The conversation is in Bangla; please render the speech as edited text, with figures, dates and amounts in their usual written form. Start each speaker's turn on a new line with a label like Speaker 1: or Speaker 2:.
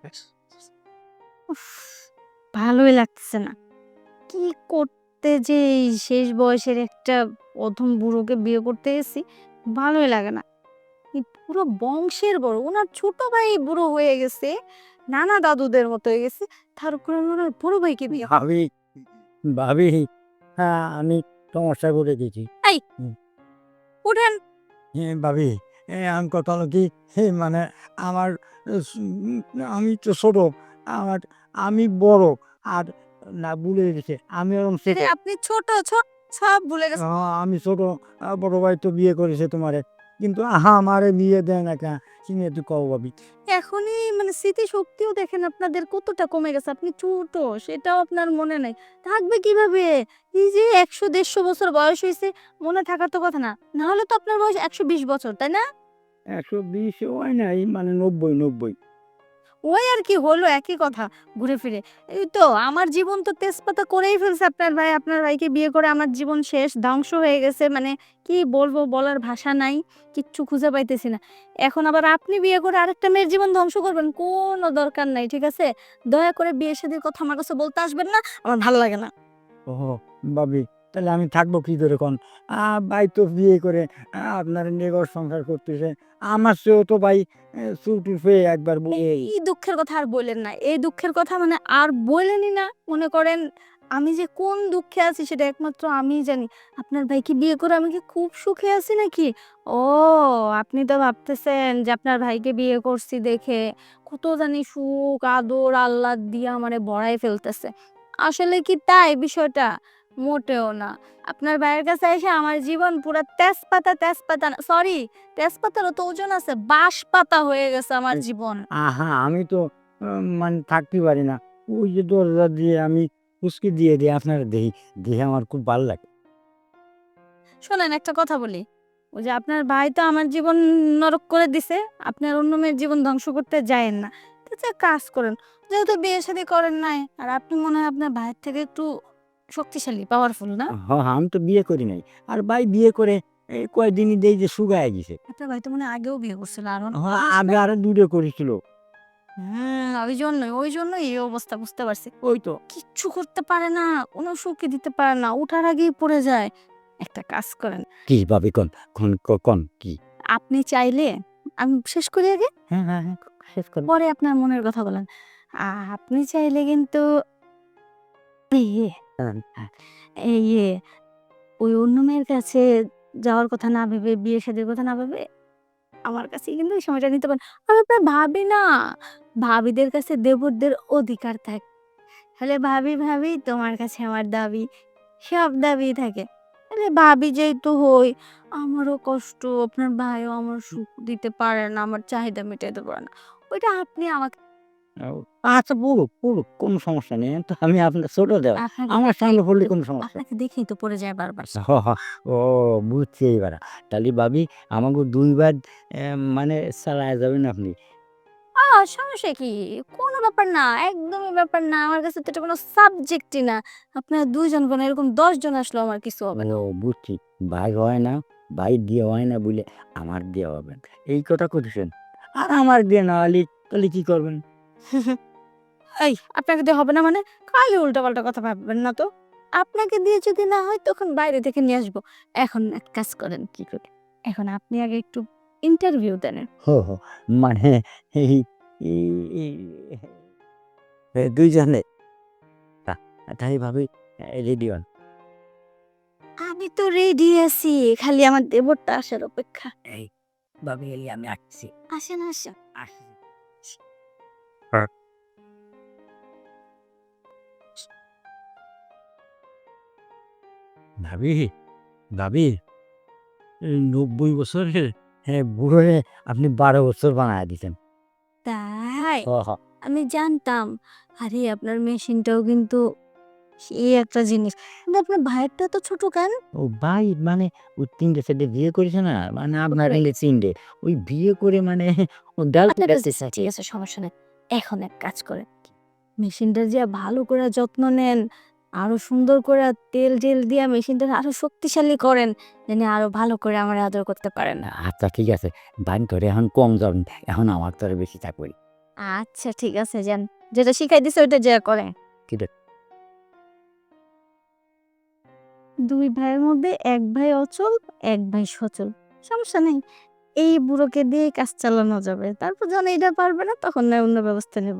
Speaker 1: উফ! ভালোই লাগতেছে না। কি করতে যে এই শেষ বয়সের একটা অধম বুড়োকে বিয়ে করতে গেছি, ভালোই লাগে না। এই পুরো বংশের বড়। উনার ছোট ভাই বুড়ো হয়ে গেছে, নানা দাদুদের মতো হয়ে গেছে। তার উপরে উনার বড় ভাইকে বিয়ে
Speaker 2: ভাবি, ভাবি, আমি সমস্যায় পড়ে গেছি।
Speaker 1: এই
Speaker 2: হুম,
Speaker 1: উঠেন।
Speaker 2: ভাবি, আমি কথা হলো কি, মানে আমার আমি তো ছোট, আমার আমি বড়, আর না ভুলে গেছে আমি ওরকম ছোট।
Speaker 1: আরে আপনি ছোট, সব ভুলে গেছেন।
Speaker 2: আমি ছোট, বড় ভাই তো বিয়ে করেছে তোমারে, কিন্তু আমারে বিয়ে দেয় না কেন? তুমি একটু কও ভাবি।
Speaker 1: এখনই মানে স্মৃতিশক্তিও দেখেন আপনাদের কতটা কমে গেছে। আপনি ছোট, সেটাও আপনার মনে নাই। থাকবে কিভাবে? এই যে ১০০-১৫০ বছর বয়স হইছে, মনে থাকার তো কথা না। না হলে তো আপনার বয়স ১২০ বছর, তাই না?
Speaker 2: ১২০ হয় নাই, মানে ৯০।
Speaker 1: ওই আর কি হলো একই কথা ঘুরে ফিরে। এই তো আমার জীবন তো তেজপাতা করেই ফেলছে আপনার ভাই। আপনার ভাইকে বিয়ে করে আমার জীবন শেষ, ধ্বংস হয়ে গেছে। মানে কি বলবো বলার ভাষা নাই। কিচ্ছু খুঁজে পাইতেছি না। এখন আবার আপনি বিয়ে করে আরেকটা মেয়ের জীবন ধ্বংস করবেন। কোনো দরকার নাই, ঠিক আছে? দয়া করে বিয়ে শাদির কথা আমার কাছে বলতে আসবেন না। আমার ভাল লাগে না।
Speaker 2: ওহো! ভাবি, তাহলে আমি থাকবো কি করে কন? ভাই তো বিয়ে করে আপনার নিয়ে ঘর সংসার করতেছে। আমার চেয়েও তো ভাই চুল-টুল হয়ে একবার
Speaker 1: এই দুঃখের কথা আর বইলেন না। এই দুঃখের কথা মানে আর বইলেনই না। মনে করেন আমি যে কোন দুঃখে আছি সেটা একমাত্র আমিই জানি। আপনার ভাইকে বিয়ে করে আমি কি খুব সুখে আছি নাকি? ও আপনি তো ভাবতেছেন যে আপনার ভাইকে বিয়ে করছি দেখে কত জানি সুখ, আদর, আহ্লাদ দিয়ে আমারে ভরায় ফেলতেছে। আসলে কি তাই বিষয়টা? মোটেও না। আপনার ভাইয়ের কাছে এসে আমার জীবন পুরা তেজপাতা না সরি তেজপাতারও তো ওজন আছে। বাঁশপাতা হয়ে গেছে আমার জীবন।
Speaker 2: আমি তো মানে থাকতে পারি না। ওই যে দরজা দিয়ে আমি উঁকি দিয়ে দিই আপনারে দেহি। দেখে আমার খুব ভাল লাগে।
Speaker 1: শোনেন একটা কথা বলি। ওই যে আপনার ভাই তো আমার জীবন নরক করে দিছে। আপনি আর অন্য মেয়ের জীবন ধ্বংস করতে যায়েন না। তো যে কাজ করেন। যেহেতু বিয়ে শাদী করেন নাই আর আপনি মনে হয় আপনার ভাইয়ের থেকে একটু শক্তিশালী, পাওয়ারফুল না?
Speaker 2: আমি তো বিয়ে করি নাই। আর ভাই বিয়ে করে কয়দিনই দেই যে শুকায়া গেছে।
Speaker 1: আপনার ভাই তো মনে হয় আগেও বিয়ে করছিল আরো না?
Speaker 2: আগে আরো ২ টা করেছিল।
Speaker 1: ওই জন্যই এই অবস্থা বুঝতে পারছি।
Speaker 2: ওই তো।
Speaker 1: কিচ্ছু করতে পারে না, কোনো সুখই দিতে পারে না। উঠার আগেই পড়ে যায়। একটা কাজ করেন।
Speaker 2: কি ভাবি কন, কন কি?
Speaker 1: আপনি চাইলে আমি শেষ করি আগে,
Speaker 2: হ্যাঁ, শেষ করুন।
Speaker 1: পরে আপনার মনের কথা বলেন। আপনি চাইলে কিন্তু ইয়ে
Speaker 2: হ্যাঁ,
Speaker 1: এই ইয়ে ওই অন্য মেয়ের কাছে যাওয়ার কথা না ভেবে, বিয়ে শাদীর কথা না ভেবে আমার কাছেই কিন্তু এই সময়টা নিতে পারেন। আমি আপনার ভাবি না। ভাবিদের কাছে দেবরদের অধিকার থাকে। তাহলে ভাবি তোমার কাছে আমার দাবি, সব দাবিই থাকে। তাহলে ভাবি যেহেতু হই, আমারও কষ্ট, আপনার ভাইও আমার সুখ দিতে পারে না, আমার চাহিদা মেটাইতে পারে না। ওইটা আপনি আমাকে
Speaker 2: ও আচ্ছা, পড়ুক, কোনো সমস্যা নেই। তো আমি আপনার ছোট দেওর।
Speaker 1: আপনাকে
Speaker 2: আমার সামনে
Speaker 1: দেখেই
Speaker 2: পড়লে
Speaker 1: তো
Speaker 2: কোনো সমস্যা?
Speaker 1: আপনাকে দেখেই তো পড়ে যায় বারবার।
Speaker 2: আচ্ছা, ও বুঝছি এইবার। তাহলে ভাবি আমাকে ২ বার মানে চালায়া যাবেন আপনি।
Speaker 1: আ সমস্যা কি? কোনো ব্যাপার না, একদমই ব্যাপার না। আমার কাছে তো এটা কোনো সাবজেক্টই না। আপনারা ২ জন কেন এরকম ১০ জন আসলেও আমার কিছু হবে না।
Speaker 2: বুঝছি। ভাই হয় না, ভাই দিয়ে হয় না বলে আমার দিয়ে হবে না। এই কথা কইতেছেন। আর আমার দিয়ে না হলে তাহলে কি করবেন?
Speaker 1: এই আপনাকে দিয়ে হবে না মানে? খালি উল্টাপাল্টা কথা ভাববেন না তো। আপনাকে দিয়ে যদি না হয় তখন বাইরে থেকে নিয়ে আসবো। এখন এক কাজ করেন।
Speaker 2: কি করে?
Speaker 1: এখন আপনি আগে একটু ইন্টারভিউ দেন।
Speaker 2: হো, মানে এই ই ই ২ জনে? তা তাই ভাবি রেডি হন।
Speaker 1: আমি তো রেডি আছি। খালি আমার দেবরটা আসার অপেক্ষা।
Speaker 2: এই ভাবি এলি আমি আসছি।
Speaker 1: আসেন।
Speaker 2: আসছি। হ্যাঁ। ভাবি, ভাবি ৯০ বছরের বুড়োরে আপনি ১২ বছর বানায়া দিছেন।
Speaker 1: তাই?
Speaker 2: হ।
Speaker 1: আমি জানতাম। আরে আপনার মেশিনটাও কিন্তু সেই একটা জিনিস। কিন্তু আপনার ভাইয়েরটা তো ছোট কেন?
Speaker 2: ও ভাই, মানে ও ৩ টে ৪ টে বিয়ে করেছে না? মানে আপনার এলে ৩ টে। ওই বিয়ে করে মানে ও দেয়াল
Speaker 1: আচ্ছা
Speaker 2: তুলে
Speaker 1: ঠিক আছে, ঠিক আছে সমস্যা নাই। এখন এক কাজ করেন। মেশিনটা যে ভালো করে যত্ন নেন। আরো সুন্দর করে তেল-টেল দিয়া মেশিনটা আরো শক্তিশালী করেন। যেন আরো ভালো করে আমারে আদর করতে পারেন।
Speaker 2: আচ্ছা ঠিক আছে। বাইন করে এখন কম যাবেন। এখন আমার তরে বেশি চাপ করি।
Speaker 1: আচ্ছা ঠিক আছে, যান। যেটা শিখাই দিছে ওইটা যা করে।
Speaker 2: কি রে?
Speaker 1: দুই ভাইয়ের মধ্যে এক ভাই অচল, এক ভাই সচল। সমস্যা নেই। এই বুড়োকে দিয়ে কাজ চালানো যাবে। তারপর যখন এইটা পারবে না তখন নয় অন্য ব্যবস্থা নেব।